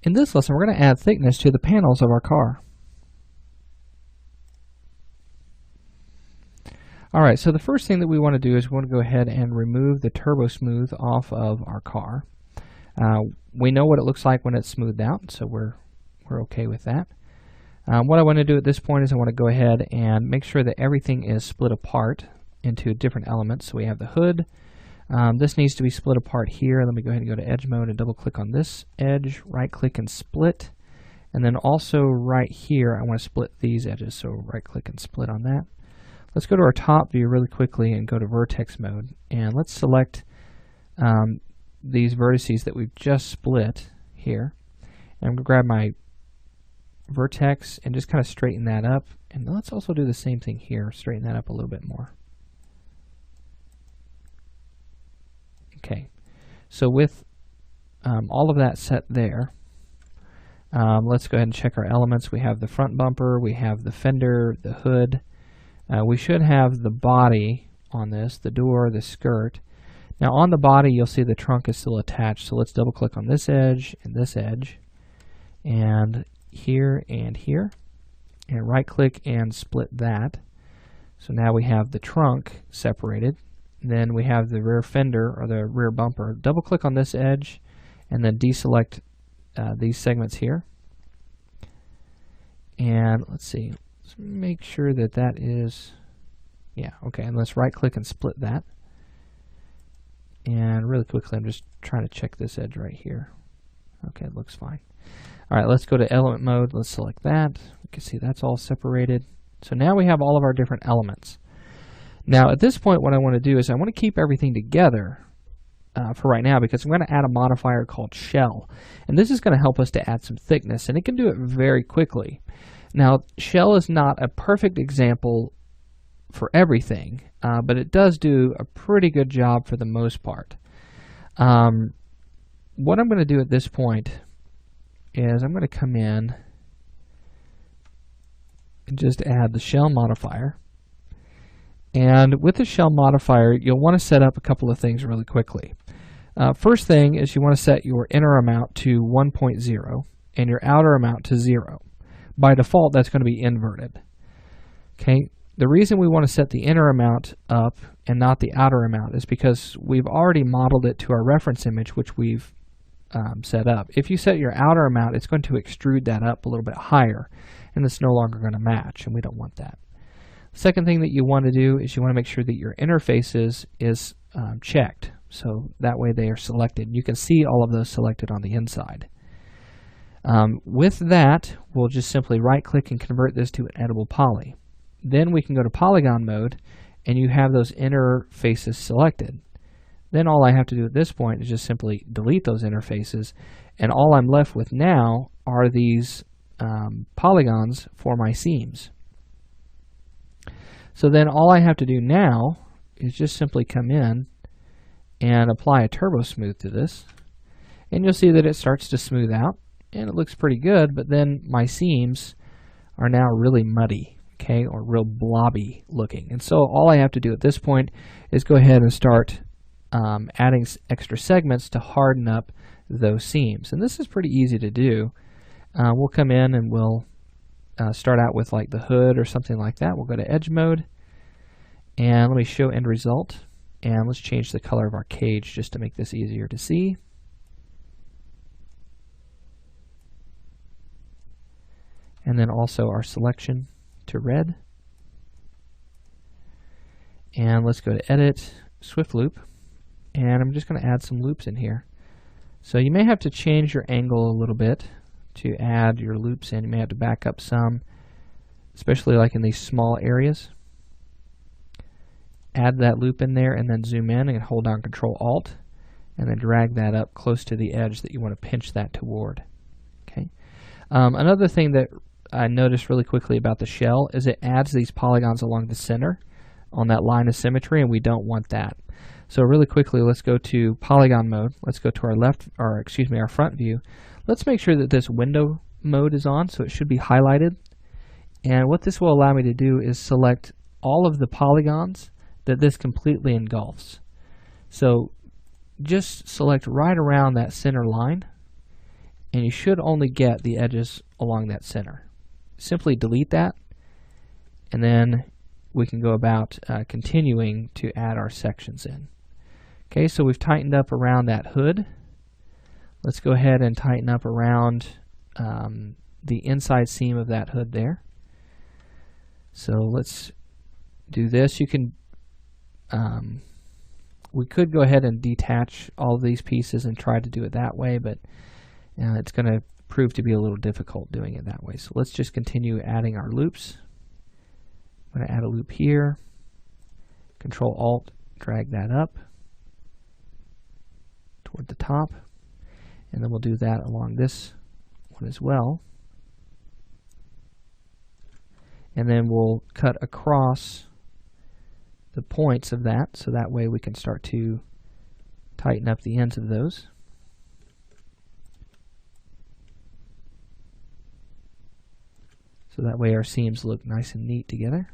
In this lesson, we're going to add thickness to the panels of our car. Alright, so the first thing that we want to do is we want to go ahead and remove the Turbo Smooth off of our car. We know what it looks like when it's smoothed out, so we're okay with that. What I want to do at this point is I want to go ahead and make sure that everything is split apart into different elements. So we have the hood. This needs to be split apart here. Let me go ahead and go to Edge Mode and double click on this edge, right click and split. And then also right here I want to split these edges, so right click and split on that. Let's go to our top view really quickly and go to Vertex Mode, and let's select these vertices that we've just split here. And I'm going to grab my vertex and just kind of straighten that up, and let's also do the same thing here, straighten that up a little bit more. Okay, so with all of that set there, let's go ahead and check our elements. We have the front bumper, we have the fender, the hood. We should have the body on this, the door, the skirt. Now on the body you'll see the trunk is still attached, so let's double click on this edge, and here, and right click and split that. So now we have the trunk separated. Then we have the rear fender, or the rear bumper. Double click on this edge and then deselect these segments here. And let's see, let's make sure that that is, yeah, okay, and let's right click and split that. And really quickly, I'm just trying to check this edge right here. Okay, it looks fine. Alright, let's go to element mode. Let's select that. We can see that's all separated. So now we have all of our different elements. Now at this point what I want to do is I want to keep everything together for right now, because I'm going to add a modifier called shell. And this is going to help us to add some thickness, and it can do it very quickly. Now shell is not a perfect example for everything, but it does do a pretty good job for the most part. What I'm going to do at this point is I'm going to come in and just add the shell modifier. And with the shell modifier, you'll want to set up a couple of things really quickly. First thing is you want to set your inner amount to 1.0 and your outer amount to 0. By default, that's going to be inverted. Okay. The reason we want to set the inner amount up and not the outer amount is because we've already modeled it to our reference image, which we've set up. If you set your outer amount, it's going to extrude that up a little bit higher, and it's no longer going to match, and we don't want that. Second thing that you want to do is you want to make sure that your interfaces is checked, so that way they are selected. You can see all of those selected on the inside. With that, we'll just simply right-click and convert this to an editable poly. Then we can go to polygon mode, and you have those interfaces selected. Then all I have to do at this point is just simply delete those interfaces, and all I'm left with now are these polygons for my seams. So then all I have to do now is just simply come in and apply a Turbo Smooth to this, and you'll see that it starts to smooth out, and it looks pretty good, but then my seams are now really muddy, okay, or real blobby looking. And so all I have to do at this point is go ahead and start adding extra segments to harden up those seams. And this is pretty easy to do. We'll come in and we'll start out with like the hood or something like that. We'll go to Edge Mode, and let me show end result, and let's change the color of our cage just to make this easier to see. And then also our selection to red. And let's go to Edit, Swift Loop, and I'm just going to add some loops in here. So you may have to change your angle a little bit to add your loops in. You may have to back up some, especially like in these small areas. Add that loop in there and then zoom in and hold down Control-Alt and then drag that up close to the edge that you want to pinch that toward. Okay. Another thing that I noticed really quickly about the shell is it adds these polygons along the center on that line of symmetry, and we don't want that. So really quickly, let's go to polygon mode. Let's go to our front view. Let's make sure that this window mode is on, so it should be highlighted. And what this will allow me to do is select all of the polygons that this completely engulfs. So just select right around that center line, and you should only get the edges along that center. Simply delete that, and then we can go about continuing to add our sections in. Okay, so we've tightened up around that hood. Let's go ahead and tighten up around the inside seam of that hood there. So let's do this. You can we could go ahead and detach all of these pieces and try to do it that way, but it's going to prove to be a little difficult doing it that way. So let's just continue adding our loops. I'm going to add a loop here. Control Alt, drag that up toward the top, and then we'll do that along this one as well. And then we'll cut across the points of that, so that way we can start to tighten up the ends of those. So that way our seams look nice and neat together.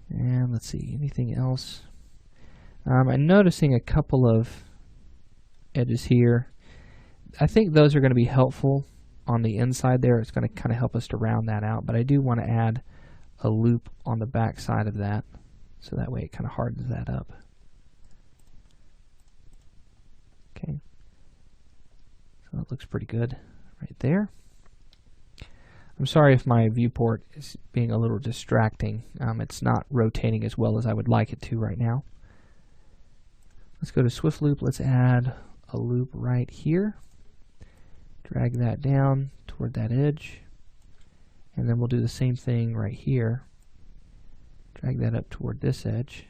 And let's see, anything else? I'm noticing a couple of edges here. I think those are going to be helpful on the inside there. It's going to kind of help us to round that out, but I do want to add a loop on the back side of that, so that way it kind of hardens that up. Okay, so it looks pretty good right there. I'm sorry if my viewport is being a little distracting. It's not rotating as well as I would like it to right now. Let's go to Swift Loop. Let's add a loop right here. Drag that down toward that edge. And then we'll do the same thing right here. Drag that up toward this edge.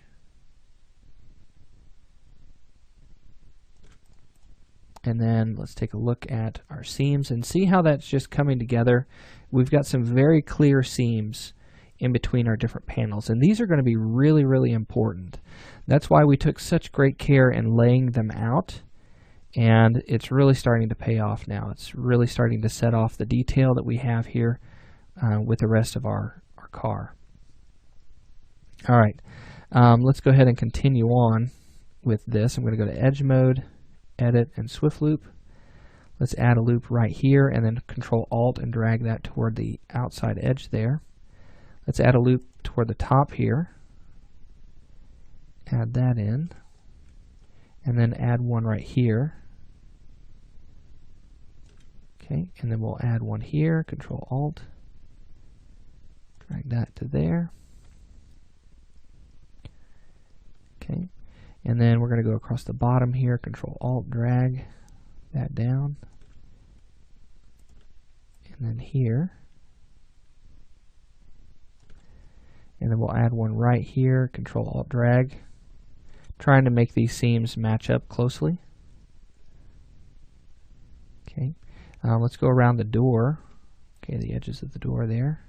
And then let's take a look at our seams and see how that's just coming together. We've got some very clear seams in between our different panels, and these are going to be really, really important. That's why we took such great care in laying them out, and it's really starting to pay off now. It's really starting to set off the detail that we have here with the rest of our car. All right, let's go ahead and continue on with this. I'm going to go to Edge Mode, Edit, and Swift Loop. Let's add a loop right here, and then Control Alt and drag that toward the outside edge there. Let's add a loop toward the top here. Add that in, and then add one right here. Okay, and then we'll add one here. Control Alt, drag that to there. Okay, and then we're going to go across the bottom here. Control Alt, drag that down, and then here, and then we'll add one right here. Control Alt, drag, trying to make these seams match up closely. Okay, let's go around the door. Okay, the edges of the door there,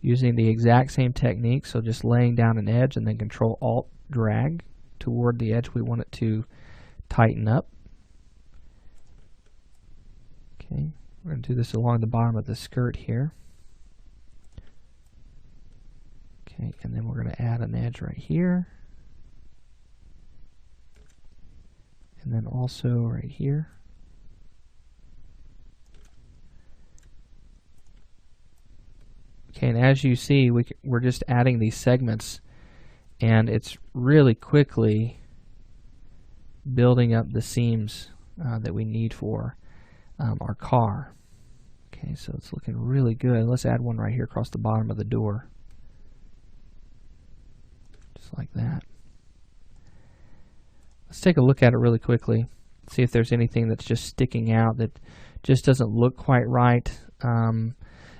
using the exact same technique. So just laying down an edge and then Control Alt, drag toward the edge we want it to tighten up. Okay, we're going to do this along the bottom of the skirt here. Okay, and then we're going to add an edge right here. And then also right here. Okay, and as you see, we're just adding these segments, and it's really quickly building up the seams that we need for our car. Okay, so it's looking really good. Let's add one right here across the bottom of the door. Just like that. Let's take a look at it really quickly. See if there's anything that's just sticking out that just doesn't look quite right.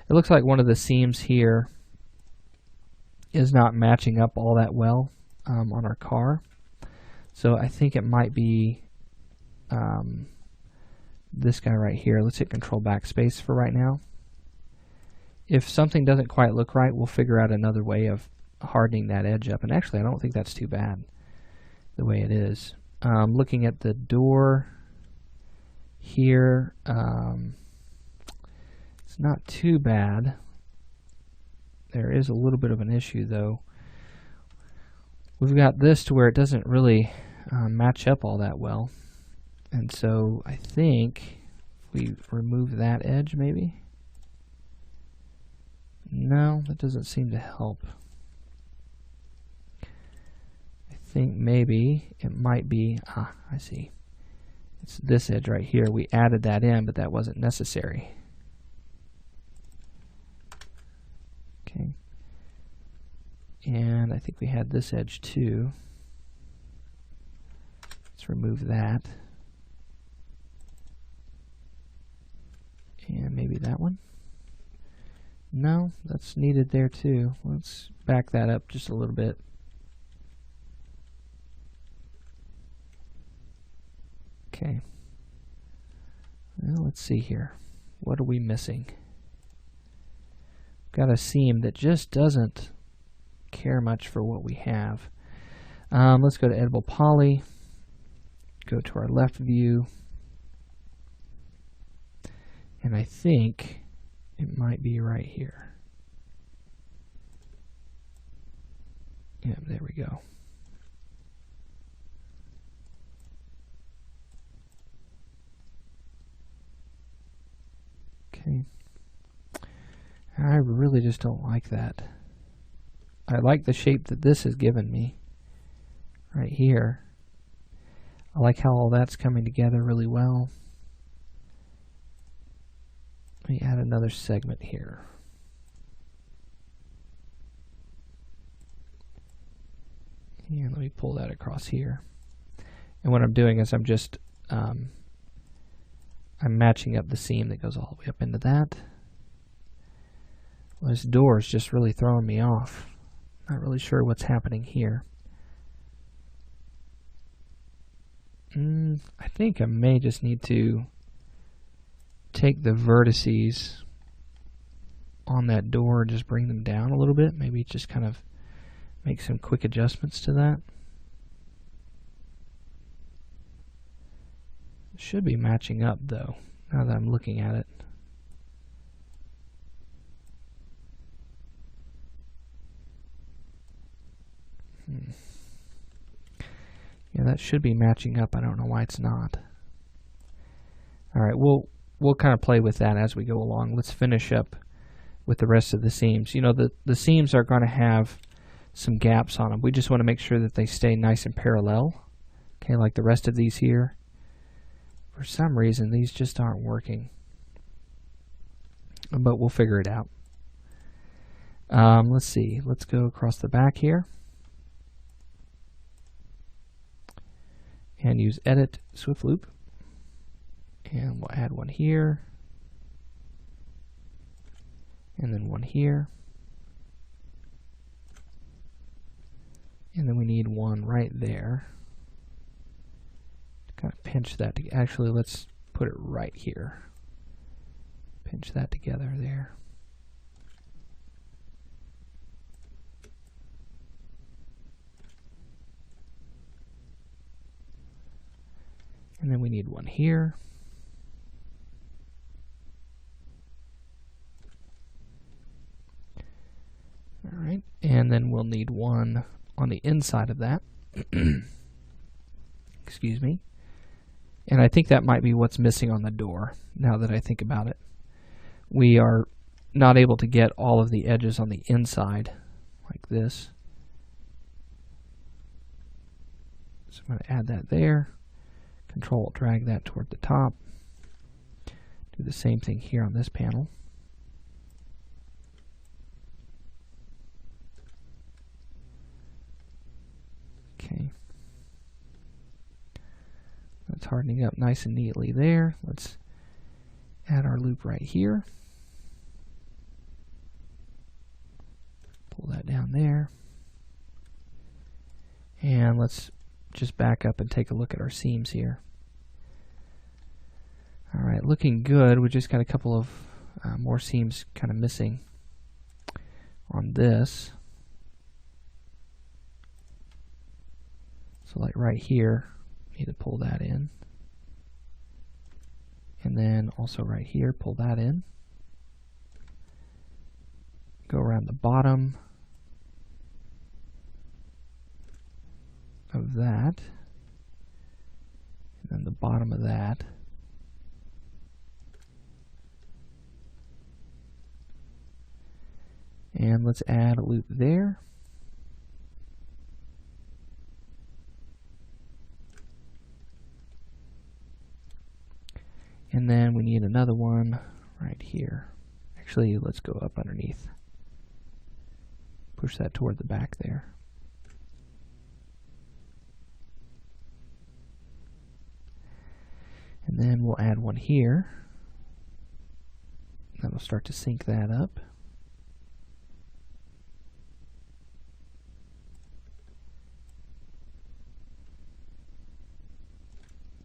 It looks like one of the seams here is not matching up all that well on our car. So I think it might be this guy right here. Let's hit Control Backspace for right now. If something doesn't quite look right, we'll figure out another way of hardening that edge up. And actually, I don't think that's too bad the way it is. Looking at the door here, it's not too bad. There is a little bit of an issue though. We've got this to where it doesn't really match up all that well. And so I think if we remove that edge maybe. No, that doesn't seem to help. I think maybe it might be, I see. It's this edge right here. We added that in, but that wasn't necessary. Okay. And I think we had this edge too. Let's remove that. And maybe that one. No, that's needed there too. Let's back that up just a little bit. Okay. Well, let's see here. What are we missing? Got a seam that just doesn't care much for what we have. Let's go to Editable Poly. Go to our left view. And I think it might be right here. Yeah, there we go. Okay. I really just don't like that. I like the shape that this has given me right here. I like how all that's coming together really well. Let me add another segment here. And let me pull that across here. And what I'm doing is I'm just I'm matching up the seam that goes all the way up into that. Well, this door is just really throwing me off. Not really sure what's happening here. I think I may just need to take the vertices on that door and just bring them down a little bit. Maybe just kind of make some quick adjustments to that. It should be matching up though, now that I'm looking at it. Yeah, that should be matching up. I don't know why it's not. Alright, we'll kind of play with that as we go along. Let's finish up with the rest of the seams. You know, the seams are going to have some gaps on them. We just want to make sure that they stay nice and parallel. Okay, like the rest of these here. For some reason, these just aren't working. But we'll figure it out. Let's see. Let's go across the back here. And use Edit Swift Loop. And we'll add one here. And then one here. And then we need one right there. Kind of pinch that. Actually, let's put it right here. Pinch that together there. And then we need one here. All right, and then we'll need one on the inside of that. Excuse me. And I think that might be what's missing on the door, now that I think about it. We are not able to get all of the edges on the inside, like this. So I'm going to add that there. Control, drag that toward the top. Do the same thing here on this panel. Okay. That's hardening up nice and neatly there. Let's add our loop right here. Pull that down there. And let's just back up and take a look at our seams here. Alright, looking good. We just got a couple of more seams kind of missing on this. So like right here, need to pull that in. And then also right here, pull that in. Go around the bottom of that. and then the bottom of that. And let's add a loop there. And then we need another one right here. Actually, let's go up underneath. Push that toward the back there. And then we'll add one here. That'll start to sync that up.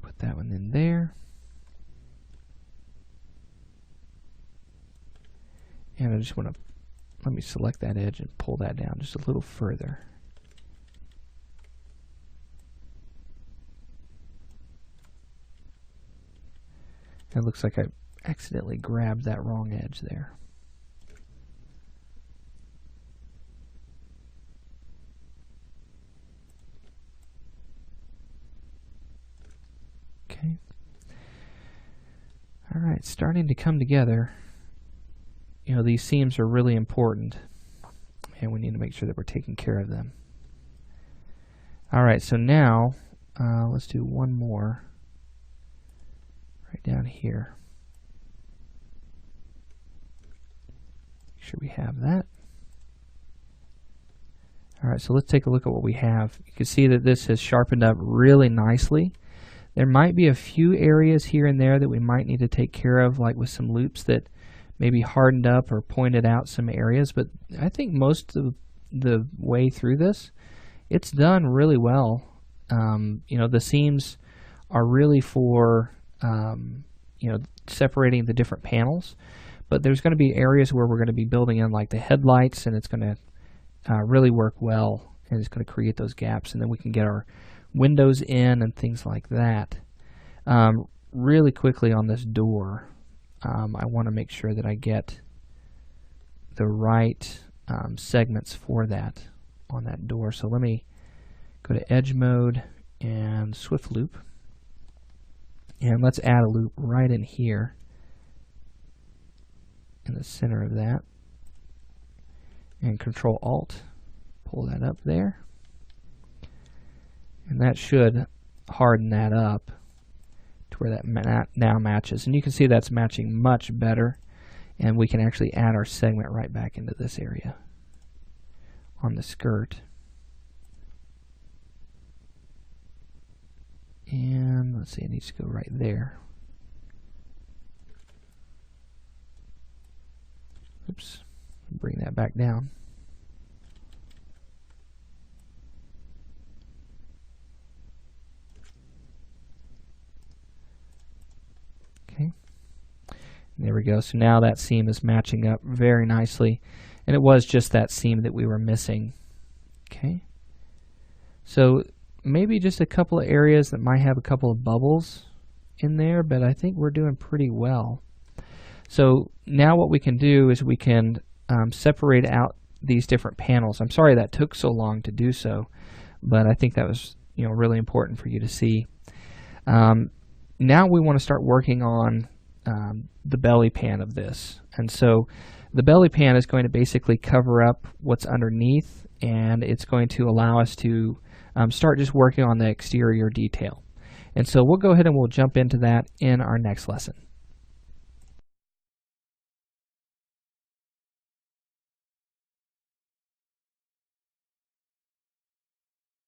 Put that one in there. And I just want to, let me select that edge and pull that down just a little further. It looks like I accidentally grabbed that wrong edge there. Okay. All right, starting to come together. You know, these seams are really important, and we need to make sure that we're taking care of them. All right, so now let's do one more right down here. Make sure we have that. All right, so let's take a look at what we have. You can see that this has sharpened up really nicely. There might be a few areas here and there that we might need to take care of, like with some loops that maybe hardened up or pointed out some areas, but I think most of the way through this, it's done really well. You know, the seams are really for, you know, separating the different panels, but there's going to be areas where we're going to be building in like the headlights, and it's going to really work well, and it's going to create those gaps, and then we can get our windows in and things like that. Really quickly on this door, I want to make sure that I get the right segments for that on that door. So let me go to Edge Mode and Swift Loop. And let's add a loop right in here in the center of that. And Control Alt, pull that up there. And that should harden that up to where that now matches. And you can see that's matching much better. And we can actually add our segment right back into this area on the skirt. And let's see, it needs to go right there. Oops, bring that back down. Okay, there we go. So now that seam is matching up very nicely, and it was just that seam that we were missing. Okay, so maybe just a couple of areas that might have a couple of bubbles in there, but I think we're doing pretty well. So now what we can do is we can separate out these different panels. I'm sorry that took so long to do so, but I think that was, you know, really important for you to see. Now we want to start working on the belly pan of this. And so the belly pan is going to basically cover up what's underneath, and it's going to allow us to start just working on the exterior detail. And so we'll go ahead and we'll jump into that in our next lesson.